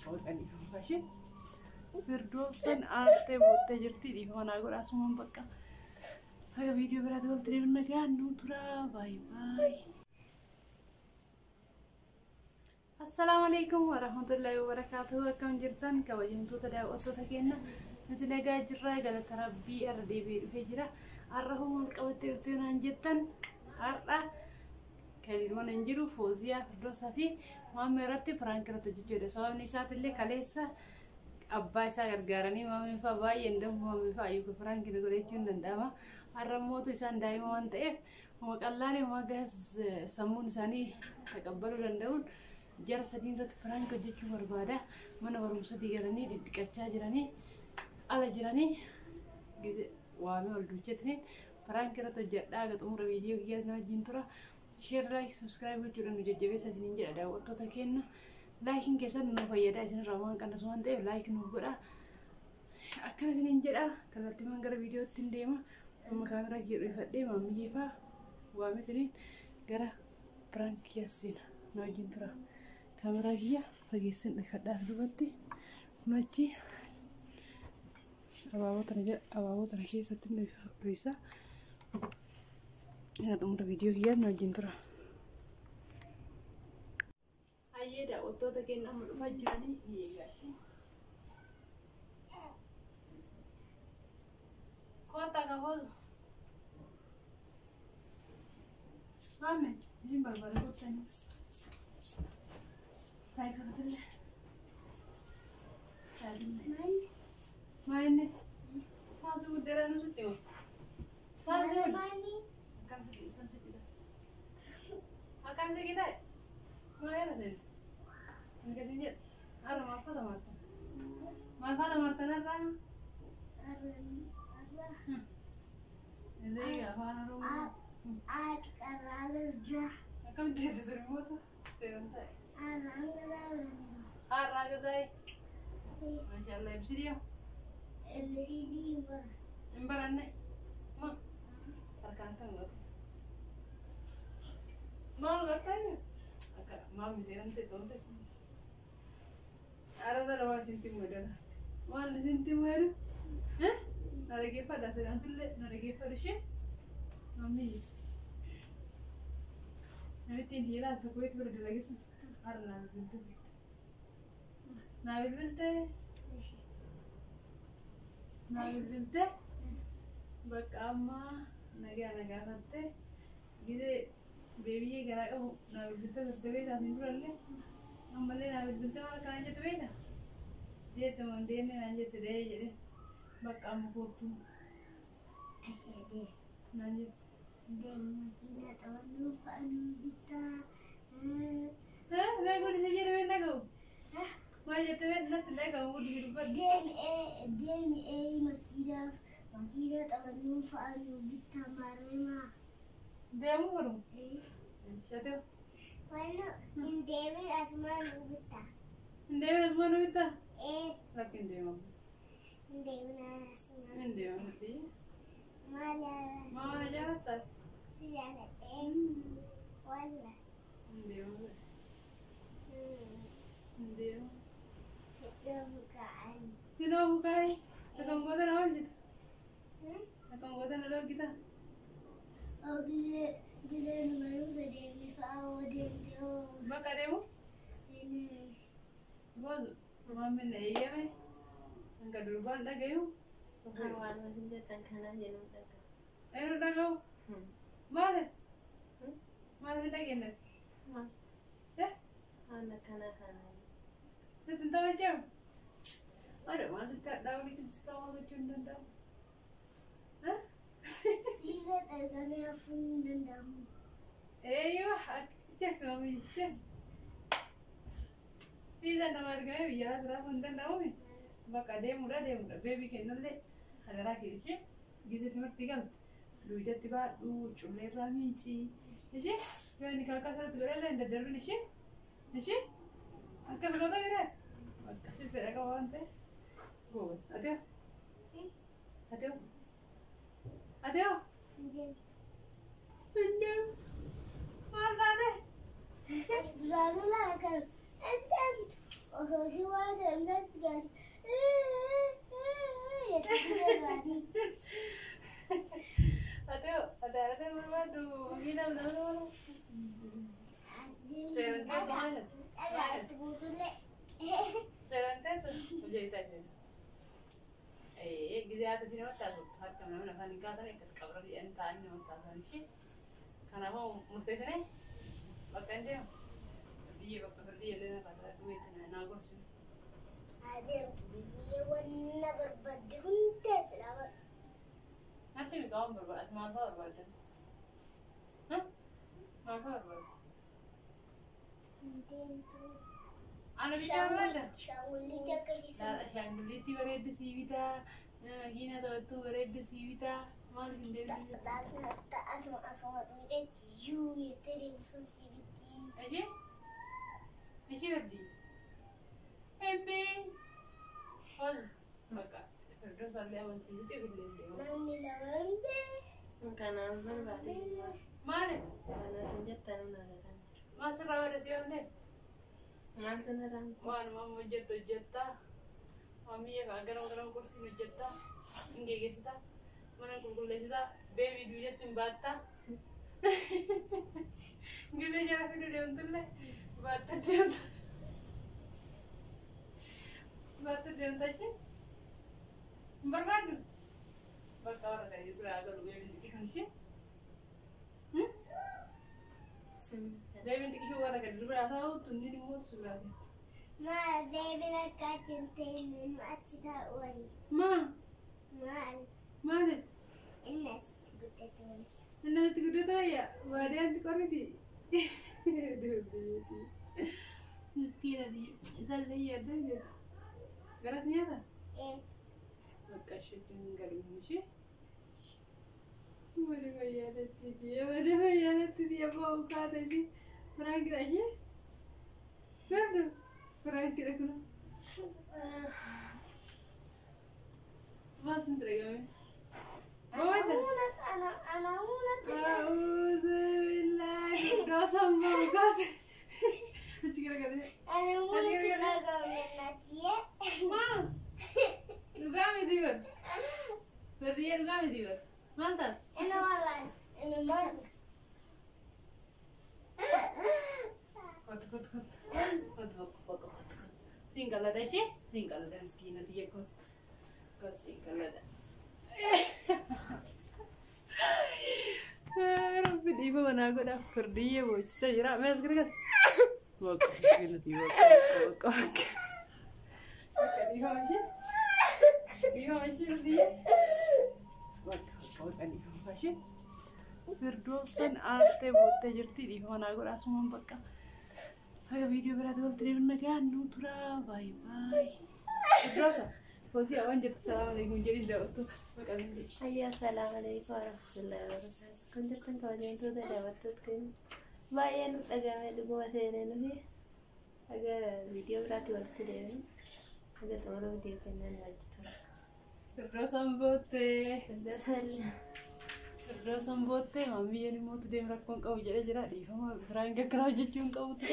Organi fashi. Firdausan arte botte jirti di mana gora asum bakka. Haga video berarti kalau tidur naga nutura bye bye. Assalamualaikum warahmatullahi wabarakatuh. Kam jirtan kawajan tu tadi waktu takena. Nanti lega jirra gala terabi RDB hijrah. Arrahum kawatir tunan jitan. Arra كلمة ننجرو فوزيا فردوسا في مامي رتي فرانكرة تجوجو سواء نسات اللي كليسا أبا إسا غرغارني مامي فباي يندم مامي فايو كفرانكرة غريجون دنداما الرموتو إسان دايما وانتئف ومقالاني وماقاس سمون ساني تقبلو دندون جر سدين رت فرانكو جيجو بربادا من ورمسا ديگراني ديكاچا جراني على جراني وامي والدوچتني فرانكرة تجدا غت عمر فيديو هي نوجين share like subscribe gochuudhaan nu jajjabeessaa isiniin jedha daawwattoota keenya laakiin keessan nu fayyada isin raawwan kana waan ta'eef like nu godha akkana isiniin jedha kallattiin gara viidiyootti hin deema amma kaamera jedhu ifadhee maammiyyee faa waametiniin gara prank yaasiin na wajjin tura kaamera kiyya fageessin ifadhaas dubatti kunachi abaabotana keessatti nu ifadhiisa ya umur video hian no jintura aye da otto ta ken am fajjani ye gashi kota ka hozo ame din barbara kota ni sai ka tele sai mai ne fazu dera no sutio fazu mani Makan segitu, mana ada sih? Enggak sih, arah apa dah Marta? Marta nara? Ini ya, mana rumah? Keralaza. Kamu dia tu rumah tu, terontai. Arang gazai. Masya Allah, bisa dia? Embaran nih, mah, terkantong nggak? Mau bertanya? Agak mau misalnya nanti tonton. Ada lawan sinti muda. Mana sinti muda? Hah? Nari kepa dah sedang tulen, nari kepa rishe. Mami. Nabi tinggi lah, tu kau itu berada lagi sih. Ada nabi bilte. Nabi bilte. Nabi bilte. Bakama, naga nanti. Gitu. Baby gara ka na bilte sabbe da sinurale amale na bilte wal kanje tebeda je to monde ne nanje tede je bakka am ko tu asede nanje dem kina tawanu anu bita me go dise je me nago ma je tebe na tede ka mo di rupa dem makida tawanu anu bita marema demu baru siapa Bueno, in David Asman Ubita. Dewi Asman Ubita? Lakin Dewi. In David Asman. In Dewi nanti. Mana jalan tak? Si jalan wala. In Dewi. In Dewi. Sino bukai? Atong goda na wajib. Atong goda na log kita. Oh, dia baru saja mau dia. Baka demo? Ini. Bodo. Mami na iya me. Ang kadurban na gayo. Awal masih dia tangkana jenung tangka. Ano na gayo? Male. Male minta genda. Anak kana. Sa tinta macam. Ada masih tak daw ni sekarang tu cundan daw. Hah? Dia terkena fun dan damu. ايوه جس مامي جس في ذا نمر جاي بيا ترى فندن نامي بقى ديم بيبي كنلله هذا راكي شيء جزء تمر تيجال دوجت تبع دو شغل رامي شيء إيش يعني كاكا سر تقول له إنت دربي إيش أكيد سكوتا بيره أكيد في ركوا وانت هو بس أتيو ما Ada berbadu, begini benar-benar. Serentet, menjadi tadi. Gizi ada di mana tahu? Harus mana nak nikah tadi kat kabar di entan ni orang tahu ni. Karena mau murtei sana, makan dia. Dia waktu dia lena kata duit ni, nagur sih. Nanti ni kau berbadu, malah berbadu. Hah? Malah berbadu. Anu bicara mana? Shanguliti beredde sivita, hina tu beredde sivita, malu hinde. Aje? Aje berdi. Embe. Hol, maka. Terus ada yang sih itu bilang dia. Makanan berbalik. Mana? Mana senjata nuna kan? Masa rawat siapa ni? Mana senarang? Wan mama jetta. Mami ya agar kursi nu jetta. Inge gesta. Mana kulkul gesta. Baby du jetta batta. Gila jangan video dia untuk le. Batta dia untuk. Batta dia untuk sih. Beradu. Batta orang kaya itu agar lu baby dikit sih. Baby dikit juga orang kaya itu berasa tuh ni mau surat. Ma, baby nak cintain macam tak wai. Ma, mana? Enas kita tu. Nanti kuda tu ya, badan tu kau ni. Miskin tadi, isal ni ada je. Garasnya ada. Maka syuting garing sih. Mana bayar tu dia bawa kata sih. Perang kita sih. Mana? Perang kita kena. Mas entrega me. Anak unat. Auzubillah. Dosa mbak. Cikir kata. Anak unat agak nanti ya. Ma. Lugame diyor. Perdiye lugame diyor. Mantap. Enak malan. Kot. Singkal ada sih? Singkal ada miskin dia kot. Kot singkal ada. Rabbi di mana aku dah pergi ya, bos. Saya rak mes kira. Wak, miskin dia wak. Di mana? Dia. Wak, di mana? Berdosan arte bote jerti di mana aku dah semua pakka. Aga video berat kalau tidak nak nutra bye. Berdosa. Posisi awan jatuh assalamualaikum jadi dah waktu makan ni. Ayah assalamualaikum warahmatullahi wabarakatuh. Kunjungan kau yang tu dah waktu kan. Bayan agak lugu masih ni nuhi. Agak video berat waktu dia. Agak orang dia kena lagi tu. Berdosan bote, mami yang mau tu dia merakon kau jadi di, mama berangkat kerja cuma kau tu.